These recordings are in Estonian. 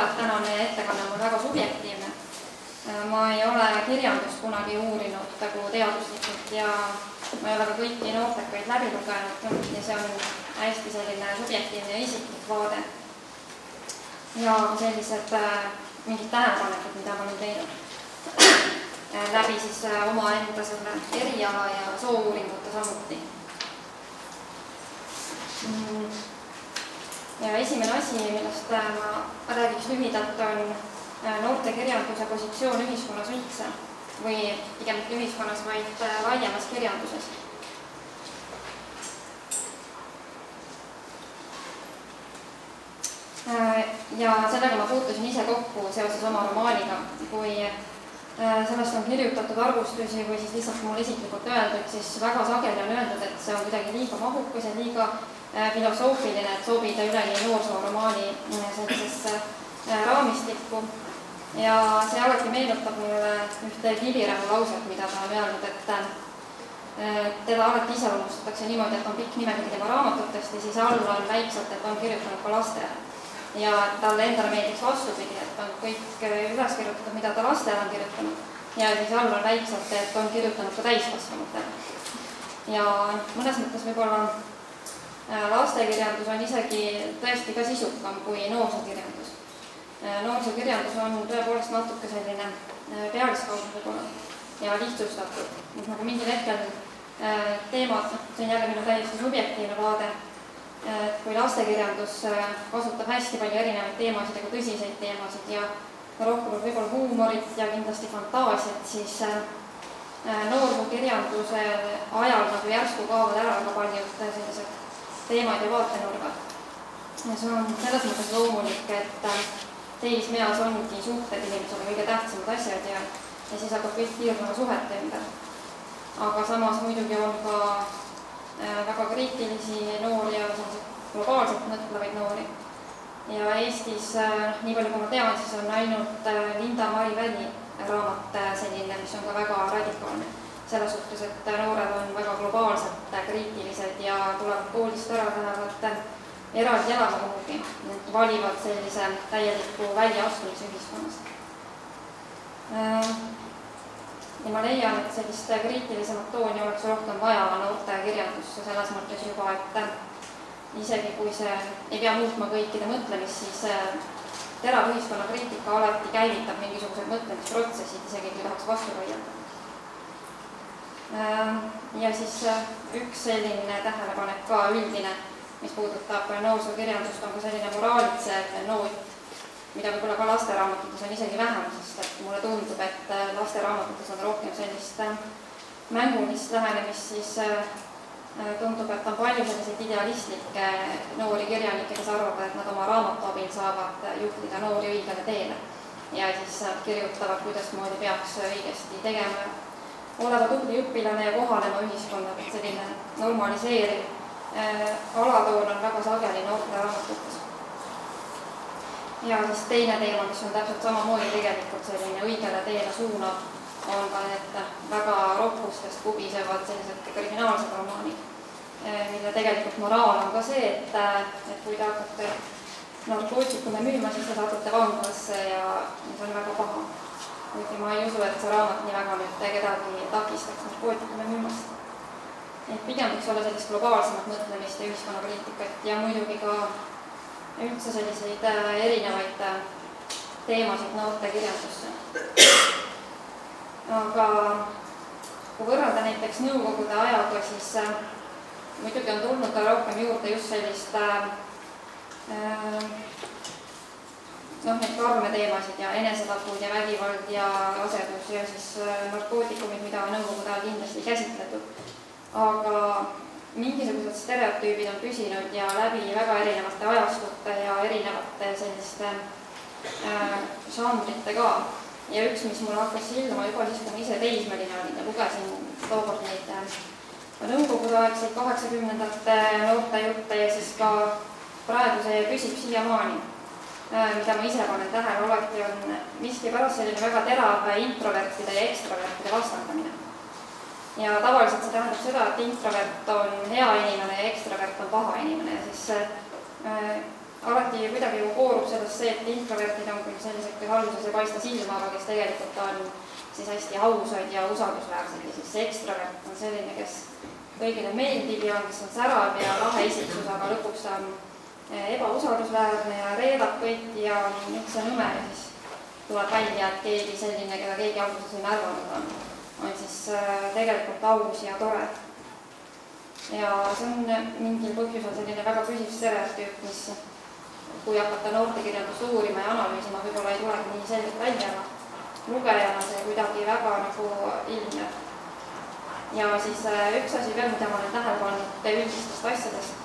et tänane ettekanne on väga subjektiivne. Ma ei ole kirjandust kunagi uurinud nagu teaduslikult ja ma ei ole ka kõiki noortekaid läbi lugenud ja see on hästi selline subjektiivne ja isiklik vaade. Ja sellised mingid tähelepanekud, mida ma olen teinud läbi siis omaenda selle eriala ja soouuringute samuti. Ja esimene asi, millest ma räägiks lühidalt, on noortekirjanduse positsioon ühiskonnas üldse või pigem mitte ühiskonnas, vaid laiemas kirjanduses. Ja sellega ma puutusin ise kokku seoses oma romaaniga, kui sellest on kirjutatud arvustusi või siis lihtsalt mul isiklikult öeldud, siis väga sageli on öeldud, et see on kuidagi liiga mahukas ja liiga filosoofiline, et sobida üleni noorsoo-romaani sellisesse raamistikku. Ja see alati meenutab mulle ühte Kivirähu lauset, mida ta on öelnud, et teda alati iseloomustatakse niimoodi, et on pikk nimekiri tema raamatutest ja siis all on väikselt, et on kirjutanud ka lastele. Ja talle endale meeldiks vastupidi, et on kõik üles kirjutatud, mida ta lastele on kirjutanud. Ja siis all on väikselt, et on kirjutanud ka täiskasvanutele. Ja mõnes mõttes võib-olla lastekirjandus on isegi tõesti ka sisukam kui noorsokirjandus. Noorsokirjandus on tõepoolest natuke selline pealiskaudu võib-olla ja lihtsustatud. Nagu mingil hetkel teemad, see on jälle minu täiesti subjektiivne vaade, et kui lastekirjandus kasutab hästi palju erinevaid teemasid, aga tõsiseid teemasid ja rohkem võib-olla huumorit ja kindlasti fantaasiat, siis noorsokirjanduse ajal nagu järsku kaovad ära väga paljud sellised teemad ja vaatenurgad. Ja see on selles mõttes loomulik, et teismeas ongi suhted inimesele kõige tähtsamad asjad ja siis hakkab kõik piirnema suhete ümber. Aga samas muidugi on ka väga kriitilisi noori ja globaalselt mõtlevaid noori. Ja Eestis, nii palju kui ma tean, siis on ainult Linda-Mari raamat selline, mis on ka väga radikaalne. Selle suhtes, et noored on väga globaalselt kriitilised ja tulevad koolist ära, lähevad eraldi elama kuhugi, valivad sellise täieliku väljaastumise ühiskonnast. Ja ma leian, et sellist kriitilisemat tooni oleks rohkem vaja noorte kirjandusse selles mõttes juba, et isegi kui see ei pea muutma kõikide mõtlemist, siis terav ühiskonna kriitika alati käivitab mingisugused mõtlemisprotsessid, isegi kui tahaks vastu hoiada. Ja siis üks selline tähelepanek ka üldine, mis puudutab noorsokirjandust, on ka selline moraalitsev noot, mida võib-olla ka lasteraamatutes on isegi vähem, sest et mulle tundub, et lasteraamatutes on rohkem sellist mängulist lähenemist, siis tundub, et on palju selliseid idealistlikke noori kirjanikke, kes arvavad, et nad oma raamatu abil saavad juhtida noori õigele teele ja siis kirjutavad, kuidas moodi peaks õigesti tegema oleva tubli õpilane ja kohanema ühiskonnaga, et selline normaliseeriv alatoon on väga sageli noorte raamatutes. Ja siis teine teema, mis on täpselt samamoodi tegelikult selline õigele teele suunab, on ka need väga roppustest kubisevad sellised kriminaalsed romaanid, mille tegelikult moraal on ka see, et kui te hakkate narkootikume müüma, siis te saadate vanglasse ja see on väga paha. Kuigi ma ei usu, et see raamat nii väga nüüd kedagi takistaks narkootikume müümast. Et pigem võiks olla sellist globaalsemat mõtlemist ja ühiskonnakriitikat ja muidugi ka üldse selliseid erinevaid teemasid noorte kirjandusse. Aga kui võrrelda näiteks nõukogude ajaga, siis muidugi on tulnud ka rohkem juurde just sellist neid karme teemasid ja enesetapud ja vägivald ja rasedus ja siis narkootikumid, mida nõukogude ajal kindlasti käsitletud. Aga mingisugused stereotüübid on püsinud ja läbi väga erinevate ajastute ja erinevate selliste žanrite ka. Ja üks, mis mulle hakkas silma juba siis, kui ma ise teismeline olin ja lugesin tookord neid nõukogudeaegseid 80-ndate noorte jutte ja siis ka praegu see püsib siiamaani. Mida ma ise panen tähele alati on miski pärast selline väga terav introvertide ja ekstravertide vastandamine. Ja tavaliselt see tähendab seda, et introvert on hea inimene ja ekstravert on paha inimene ja siis alati kuidagi ju koorub sellest see, et introvertid on küll sellised, kes alguses ei paista silma, aga kes tegelikult on siis hästi ausad ja usaldusväärsed ja siis see ekstravert on selline, kes kõigile meeldib ja kes on särav ja lahe isiksus, aga lõpuks ta on ebausaldusväärne ja reedab kõiki ja üldse nõme ja siis tuleb välja, et keegi selline, keda keegi alguses ei märganud on siis tegelikult aus ja tore. Ja see on mingil põhjusel selline väga püsiv stereotüüp, mis kui hakata noortekirjandust uurima ja analüüsima, võib-olla ei tulegi nii selgelt välja, aga lugejana see kuidagi väga nagu ilmneb. Ja siis üks asi veel, mida ma olen tähele pannud üldistest asjadest,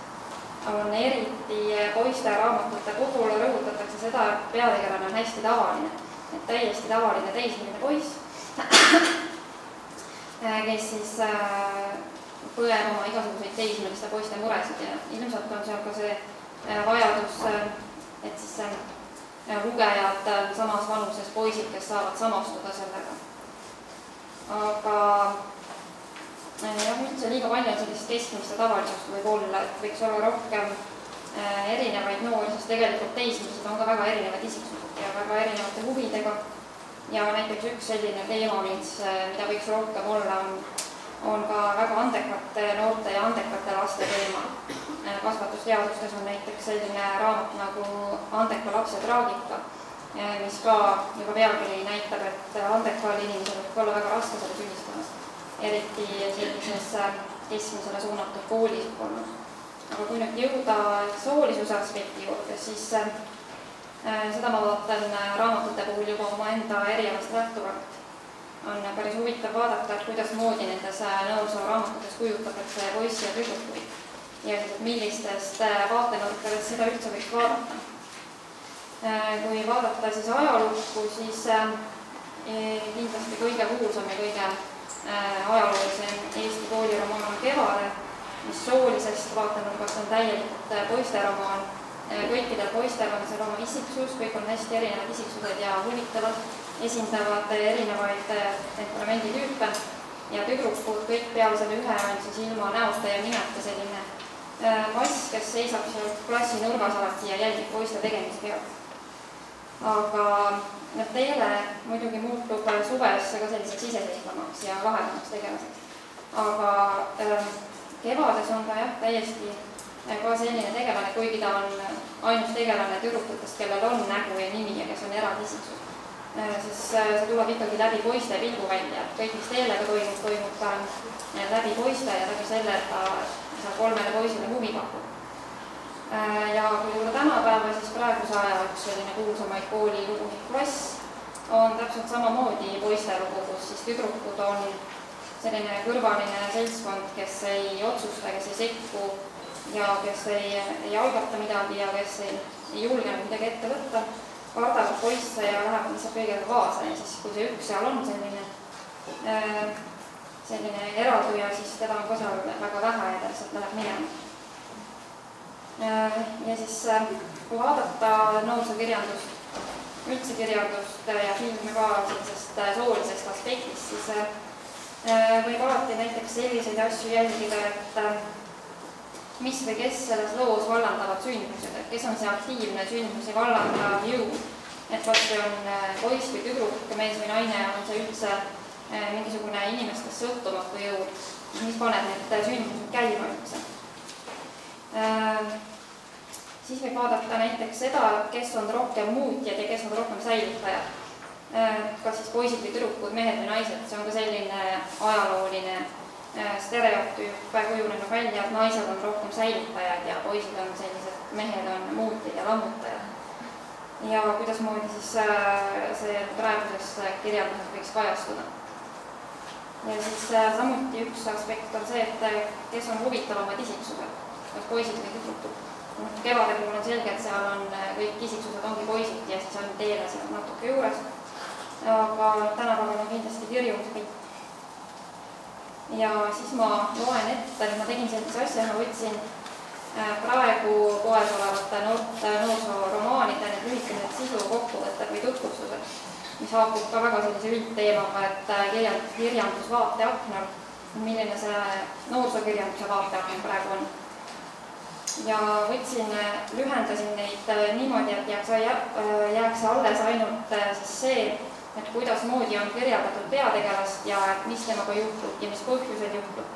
on eriti poiste raamatute puhul rõhutatakse seda, et peategelane on hästi tavaline. Et täiesti tavaline teismeline poiss, kes siis põeb oma igasuguseid teismeliste poiste muresid ja ilmselt on seal ka see vajadus, et siis lugejad samas vanuses poisid, kes saavad samastuda sellega. Aga üldse liiga palju on sellist keskmiste tavalisust võib olla, et võiks olla rohkem erinevaid noori, sest tegelikult teismelised on ka väga erinevad isiksused ja väga erinevate huvidega. Ja näiteks üks selline teema, mida võiks rohkem olla, on ka väga andekate noorte ja andekate laste teema. Kasvatusteadustes on näiteks selline raamat nagu Andeka lapse traagika, mis ka juba pealkiri näitab, et andekal inimesel võib olla väga raske selles ühiskonnas, eriti sellises keskmisele suunatud koolisüsteemis. Aga kui nüüd jõuda soolisuse aspekti juurde, siis seda ma vaatan raamatute puhul juba oma enda erialast lähtuvalt. On päris huvitav vaadata, et kuidas moodi nendes noorsooraamatuses kujutatakse poissi ja tüdrukuid ja millistest vaatenurkadest seda üldse võiks vaadata. Kui vaadata siis ajalukku, siis kindlasti kõige kuulsam ja kõige ajaloolisem Eesti kooliromaan on Kevade, mis soolisest vaatenurgast on täielikult poisteromaan. Kõikidel poistel on seal oma isiksus, kõik on hästi erinevad isiksused ja huvitavad, esindavad erinevaid temperamentitüüpe ja tüdrukud kõik peale selle ühe on siis ilma näosta ja nimeta selline mass, kes seisab seal klassi nurgas alati ja jälgib poiste tegemisi pealt. Aga teele muidugi muutub suves ka selliseks iseseisvamaks ja lahedamaks tegelaseks. Aga Kevades on ta jah täiesti ka selline tegelane, kuigi ta on ainus tegelane tüdrukutest, kellel on nägu ja nimi ja kes on eradisiksus. Siis see tuleb ikkagi läbi poiste pilgu välja. Kõik, mis teelega toimub läbi poiste ja läbi selle, et ta kolmele poisile huvi pakub. Ja kui tulla tänapäeva, siis praeguse aja üks selline kuulsamaid kooli lugusid klass on täpselt samamoodi poiste lugu, kus siis tüdrukud on selline kõrvaline seltskond, kes ei otsusta, kes ei sekku ja kes ei algata midagi ja kes ei julge midagi ette võtta, kardavad poisse ja lähevad lihtsalt kõigega kaasa ja siis kui see üks seal on selline eralduja, siis teda on ka seal väga vähe ja ta lihtsalt läheb minema. Ja siis kui vaadata noortekirjandust, üldse kirjandust ja filmi ka sellisest soolisest aspektist, siis võib alati näiteks selliseid asju jälgida, et mis või kes selles loos vallandavad sündmused, et kes on see aktiivne sündmusi vallandav jõud, et kas see on poiss või tüdruk, mees või naine, on see üldse mingisugune inimestest sõltumatu jõud, mis paneb need sündmused käima üldse. Siis võib vaadata näiteks seda, kes on rohkem muutjad ja kes on rohkem säilitajad. Kas siis poisid või tüdrukud, mehed või naised, see on ka selline ajalooline stereotüüp kujunenud välja, et naised on rohkem säilitajad ja poisid on sellised, mehed on muutjad ja lammutajad. Ja kuidasmoodi siis see praeguses kirjanduses võiks kajastuda. Ja siis samuti üks aspekt on see, et kes on huvitavamad isiksused, kas poisid või tüdrukud. Kevade puhul on selge, et seal on kõik isiksused ongi poisid ja siis on teele seal natuke juures. Aga tänapäeval on kindlasti kirjumispilt. Ja siis ma loen ette, ma tegin sellise asja, ma võtsin praegu poes olevate noorsooromaanide need lühikesed sisu kokkuvõtted või tutvustused, mis haakub ka väga sellise üldteemaga, et kirjandus vaateaknal, milline see noorsookirjanduse vaateaknal praegu on. ja lühendasin neid niimoodi, et jääks alles ainult see, et kuidasmoodi on kirjeldatud peategelast ja mis temaga juhtub ja mis põhjusel juhtub.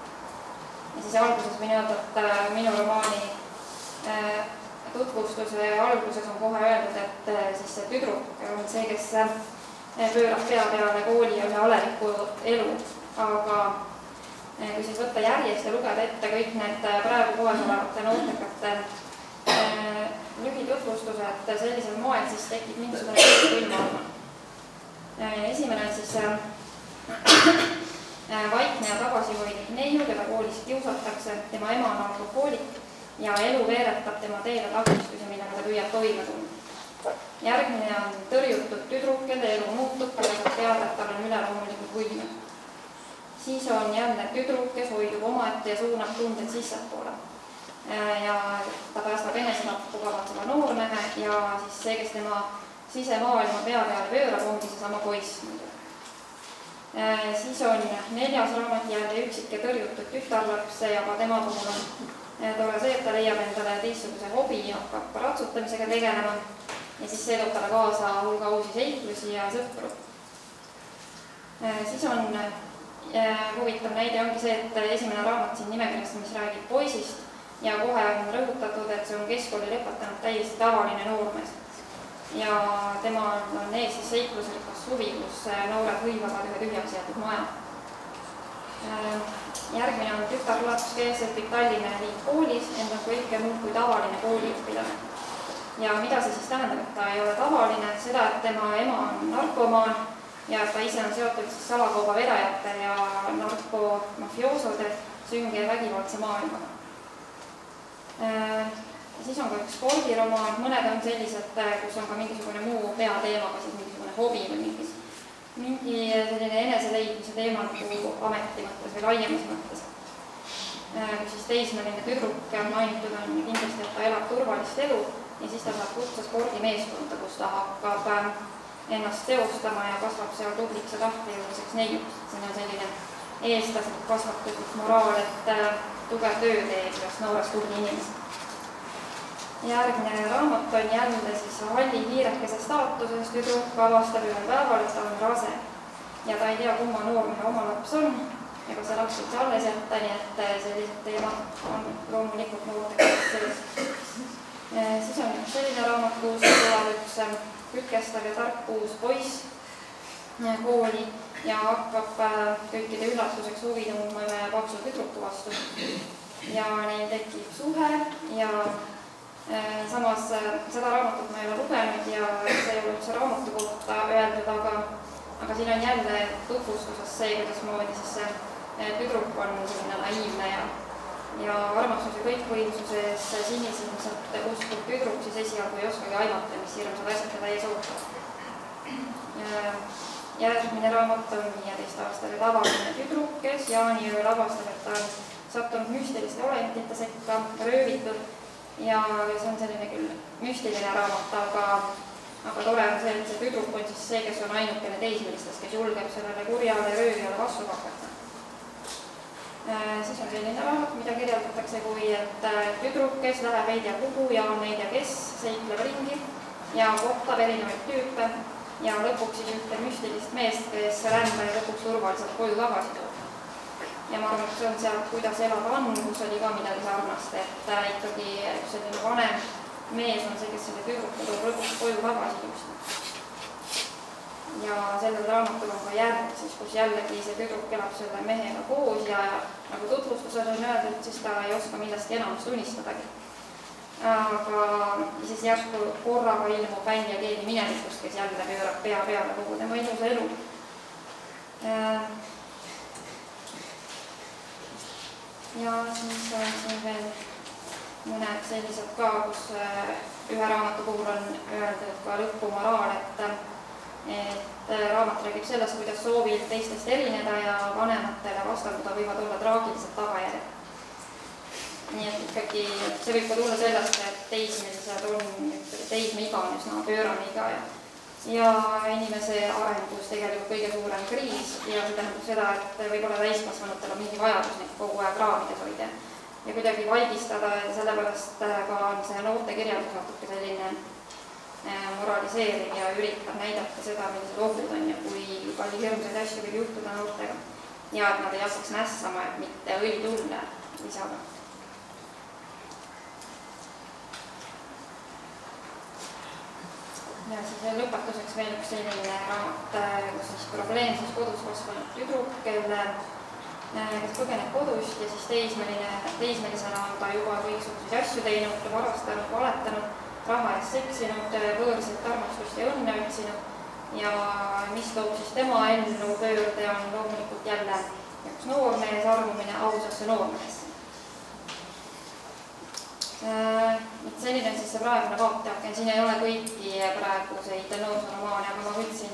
Ja siis alguses võin öelda, et minu romaani tutvustuse alguses on kohe öeldud, et siis see tüdruk on see, kes pöörab pea peale kooli ja ühe aleliku elu, aga kui siis võtta järjest ja lugeda ette kõik need praegu kohes olevate noortekate lühitutvustused sellisel moel, siis tekib mingisugune külma. Esimene on siis vaikne ja tagasihoidlik neiu, keda koolis kiusatakse, tema ema on alkohoolik ja elu veeretab tema teele takistusi, millega ta püüab toime tulla. Järgmine on tõrjutud tüdruk, kelle elu muutub, keda saab teada, et tal on üleloomulikud võimed. Siis on jälle tüdruk, kes hoidub omaette ja suunab tunded sissepoole. Ja ta päästab enesetappu kavatseva noormehe ja siis see, kes tema sisemaailma pea peale pöörab, ongi seesama poiss. Siis on 4. raamat jälle üksik ja tõrjutud tütarlaps, aga tema puhul on tore see, et ta leiab endale teistsuguse hobi ja hakkab ratsutamisega tegelema ja siis see toob talle kaasa hulga uusi seiklusi ja sõpru. Siis on huvitav näide ongi see, et esimene raamat siin nimekirjast, mis räägib poisist ja kohe on rõhutatud, et see on keskkooli lõpetanud täiesti tavaline noormees. Ja tema on ees siis seiklusrikas suvi, kus noored hõivavad ühe tühjaks jäetud maja. Järgmine on tütarlaps, kes õpib Tallinna eliitkoolis, ent on kõike muud kui tavaline kooliõpilane. Ja mida see siis tähendab, et ta ei ole tavaline, seda, et tema ema on narkomaan ja ta ise on seotud siis salakauba vedajate ja narkomafioosode sünge ja vägivaldse maailmaga. Siis on ka üks spordiromaan, mõned on sellised, kus on ka mingisugune muu peateemaga, siis mingisugune hobi või mingi selline eneseleidmise teema nagu ameti mõttes või laiemas mõttes. Kui siis teismeline tüdruk mainitud on kindlasti, et ta elab turvalist elu ja siis ta saab kutse spordimeeskonda, kus ta hakkab ennast teostama ja kasvab seal tubliks ja tahtejõuliseks neiuks. Siin on selline eestlaslik kasvatuslik moraal, et tugev töö teeb ühest noorest tubli inimest. Järgmine raamat on jälle siis halli kiirekese staatuses tüdruk avastab ühel päeval, et ta on rase ja ta ei tea, kumma noormehe oma laps on ega see laps üldse alles jätta, nii et sellised teemad on loomulikult noortekirjanduses sees. Siis on selline raamat, kus tuleb üks kütkestav ja tark uus poiss kooli ja hakkab kõikide üllatuseks huvi tundma ühe paksu tüdruku vastu ja neil tekib suhe ja samas seda raamatut ma ei ole lugenud ja see ei ole üldse raamatu kohta öeldud, aga siin on jälle tutvustuses see, kuidasmoodi siis see tüdruk on selline naiivne ja armastus ja kõikvõimsuses sinisilmselt uskub tüdruk siis esialgu ei oskagi aimata, mis hirmsad asjad teda ees ootavad. Järgmine raamat on 15-aastane tavaline tüdruk, kes jaaniööl avastab, et ta on sattunud müstiliste olendite sekka, röövitud ja see on selline küll müstiline raamat, aga tore on see, et see tüdruk on siis see, kes on ainukene teismelistest, kes julgeb sellele kurjale röövijale vastu hakata. Siis on selline raamat, mida kirjeldatakse kui, et tüdruk, kes läheb ei tea kuhu ja on ei tea kes, seikleb ringi ja kohtab erinevaid tüüpe ja lõpuks siis ühte müstilist meest, kes rändaja lõpuks turvaliselt koju tagasi toob. Ja ma arvan, et see on sealt, kuidas elada on, kus oli ka midagi sarnast, et ikkagi selline vanem mees on see, kes selle tüdruku toob lõpuks koju tagasi just. Ja sellel raamatul on ka järg, siis kus jällegi see tüdruk elab selle mehega koos ja nagu tutvustuses on öeldud, siis ta ei oska millestki enamast unistadagi. Aga siis järsku korraga ilmub välja keegi minevikust, kes jälle pöörab pea peale kogu tema ilusa elu. Ja siis on siin veel mõned sellised ka, kus ühe raamatu puhul on öeldud ka lõpumoraal, et raamat räägib sellest, kuidas soovil teistest erineda ja vanematele vastanduda võivad olla traagilised tagajärjed. Nii et ikkagi see võib ka tulla sellest, et teismelised on teismeiga on üsna pöörane iga ja inimese arengus tegelikult kõige suurem kriis ja see tähendab seda, et võib-olla täiskasvanutel on mingi vajadus neid kogu aeg raamides hoida ja kuidagi vaigistada ja sellepärast ka on see noortekirjandus natuke selline moraliseeriv ja üritab näidata seda, millised ohud on ja kui palju hirmsaid asju võib juhtuda noortega ja et nad ei hakkaks mässama, et mitte õlitulle lisada. Ja siis lõpetuseks veel üks selline raamat, kus siis probleemses kodus kasvanud tüdruk, kes põgeneb kodust ja siis teismelisena on ta juba kõiksuguseid asju teinud, varastanud, valetanud, raha eest seksinud, võõrsilt armastust ja õnne otsinud ja mis toob siis tema ellu pöörde on loomulikult jälle üks noormees armumine ausasse noormeesse. Selline on siis see praegune vaateaken, siin ei ole kõiki praeguseid noorsoonomaane, aga ma võtsin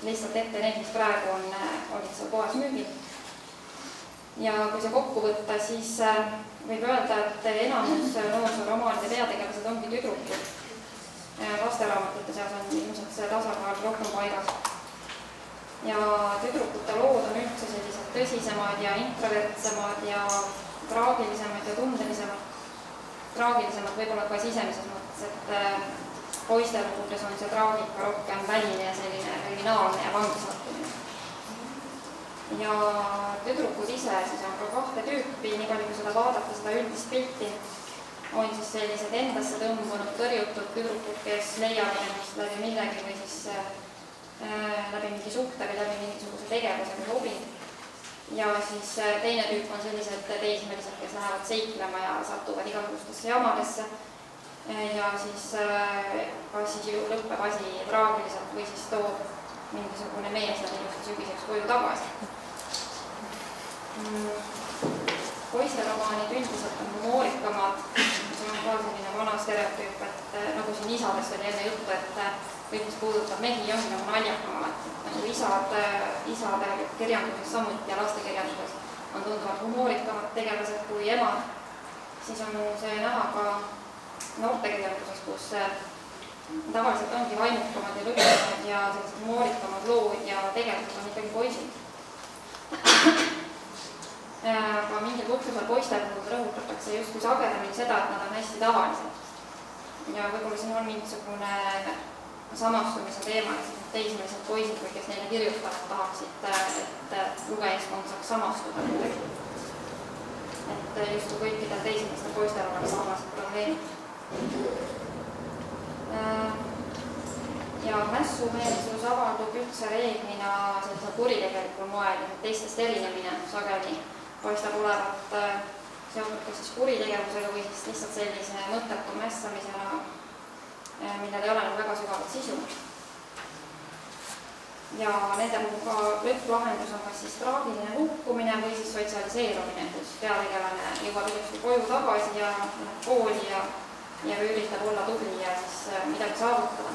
lihtsalt ette neid, mis praegu olid seal poes müügil. Ja kui see kokku võtta, siis võib öelda, et enamus noorsoonomaanide peategelased ongi tüdrukud. Lasteraamatute seas on ilmselt see tasakaal rohkem paigas. Ja tüdrukute lood on üldse sellised tõsisemad ja introvertsemad ja traagilisemad ja tundelisemad. Traagilisemad võib-olla ka sisemises mõttes, et poiste lugudes on see traagika rohkem väline ja selline kriminaalne ja vangisattumine. Ja tüdrukud ise siis on ka kahte tüüpi, nii palju kui seda vaadata, seda üldist pilti, on siis sellised endasse tõmbunud, tõrjutud tüdrukud, kes leiavad ennast läbi millegi või siis läbi mingi suhte või läbi mingisuguse tegevuse või hobi. Ja siis teine tüüp on sellised teismelised, kes lähevad seiklema ja satuvad igasugustesse jamadesse. Ja siis kas siis lõppeb asi traagiliselt või siis toob mingisugune mees nad ilusti sügiseks koju tagasi. Poisteromaanid üldiselt on humoorikamad, see on ka selline vana stereotüüp, et nagu siin isadest oli enne juttu, et kõik, mis puudutab mehi, on nagu naljakamad. Nagu isade kirjanduses samuti ja lastekirjanduses on tunduvalt humoorikamad tegelased kui emad. Siis on see näha ka noortekirjanduses, kus tavaliselt ongi vaimukamad ja lõpusamad ja sellised humoorikamad lood ja tegelased on ikkagi poisid. Aga mingil põhjusel poiste puhul rõhutatakse justkui sagedamini seda, et nad on hästi tavalised. Ja võib-olla siin on mingisugune samastumise teema, et teismelised poisid või kes neile kirjutavad tahaksid, et lugejaskond saaks samastuda. Et justkui kõikidel teismelistel poistel oleks samased probleemid. Ja mässumeelsus avaldub üldse reeglina sellisel kuritegelikul moel, teistest erinemine sageli paistab olevat seotud ka siis kuritegevusega või siis lihtsalt sellise mõttetu mässamisena, millel ei ole väga sügavat sisu. Ja nende puhul ka lõpplahendus on kas siis traagiline hukkumine või siis sotsialiseerumine, kus peategelane jõuab ilusti koju tagasi ja kooli ja üritab olla tubli ja siis midagi saavutada.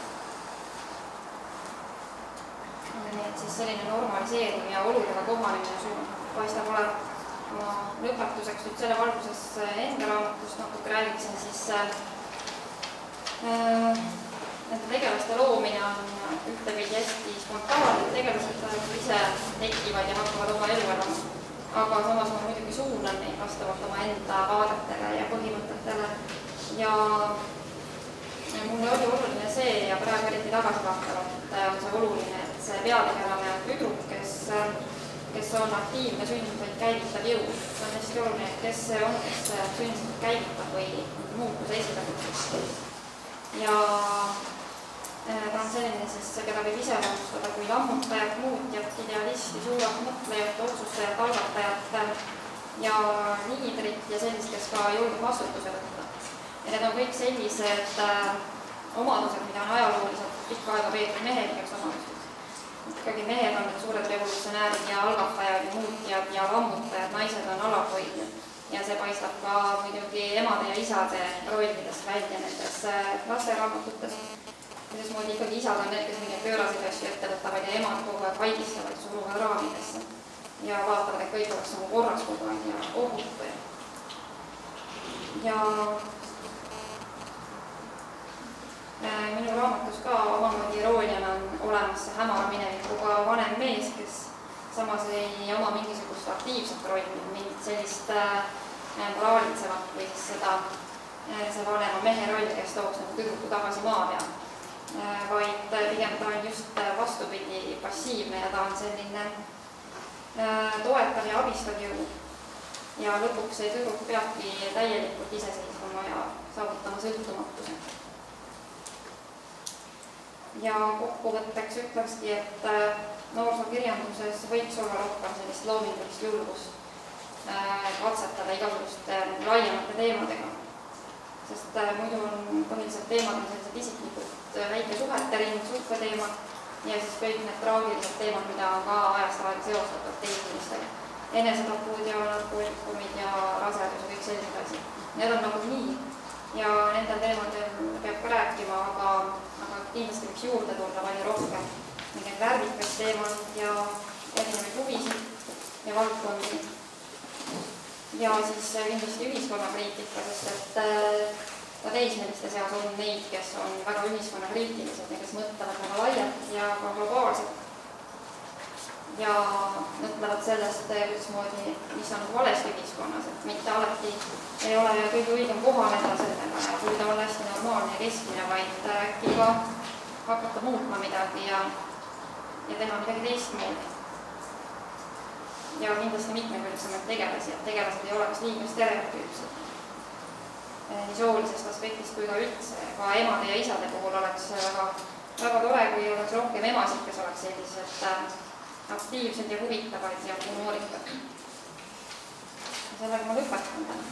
Nii et siis selline normaliseerimine ja oluline kohanemine suund paistab olevat. Ma lõpetuseks nüüd selle valguses enda raamatust natuke räägiksin, siis nende tegelaste loomine on ühtepidi hästi spontaanne, tegelased ise tekivad ja hakkavad oma elu elama. Aga samas ma muidugi suunan neid vastavalt oma enda vaadetele ja põhimõtetele. Ja mulle oli oluline see ja praegu eriti tagasivaatavalt on see oluline, et see peategelane on tüdruk, kes on aktiivne sündmuseid käivitav jõud. See on hästi oluline, et kes see on, kes sündmuseid käivitab või muutuse esitab. Ja ta on selline, keda võib iseloomustada kui lammutajat, muutjat, idealisti, suurat mõtlejat, otsustajat, algatajat ja liidrit ja sellist, kes ka julgeb vastutuse võtta. Ja need on kõik sellised omadused, mida on ajalooliselt pikka aega peetud mehelikeks omadusteks. Ikkagi mehed on need suured revolutsionäärid ja algatajad ja muutjad ja lammutajad, naised on alalhoidjad. Ja see paistab ka muidugi emade ja isade rollidest välja nendes lasteraamatutes. Sest ikkagi isad on need, kes mingeid pööraseid asju ette võtavad ja emad kogu aeg vaigistavad ja suruvad raamidesse. Ja vaatavad, et kõik oleks nagu korras kogu aeg ja ohutu. Ja minu raamatus ka omamoodi irooniana on olemas see hämara minevikuga vanem mees, kes samas ei oma mingisugust aktiivset rolli, mingit sellist moraalitsevat või siis see vanema mehe roll, kes tooks nagu tüdruku tagasi maa peal, vaid pigem ta on just vastupidi passiivne ja ta on selline toetav ja abistav jõud. Ja lõpuks see tüdruk peabki täielikult iseseisvama ja saavutama sõltumatuse. Ja kokkuvõtteks ütlekski, et noorsookirjanduses võiks olla rohkem sellist loomingulist julgust katsetada igasuguste laiemate teemadega, sest muidu on põhiliselt teemad on sellised isiklikud väike suhete ring, suhteteemad ja siis kõik need traagilised teemad, mida on ka ajast aega seostatud teismelistele. Enesetapud ja narkootikumid ja rasedus ja kõik sellised asi. Need on nagu nii ja nendel teemadel peab ka rääkima, aga kindlasti võiks juurde tulla palju rohkem mingeid värvikaid teemaid ja erinevaid huvisid ja valdkondi. Ja siis kindlasti ühiskonnakriitika, sest et ka teismeliste seas on neid, kes on väga ühiskonnakriitilised ja kes mõtlevad väga laialt ja ka globaalselt. Ja mõtlevad sellest, kuidasmoodi, mis on valesti ühiskonnas, et mitte alati ei ole kõige õigem kohaneda sellega ja püüda olla hästi normaalne ja keskmine, vaid äkki ka hakata muutma midagi ja teha midagi teistmoodi. Ja kindlasti mitmekülgsemad tegelased, et tegelased ei oleks liiga stereotüüpsed. Nii soolisest aspektist kui ka üldse. Ka emade ja isade puhul oleks väga tore, kui oleks rohkem emasid, kes oleks sellised aktiivsed ja huvitavad ja humoorikad. Sellega ma lõpetan täna.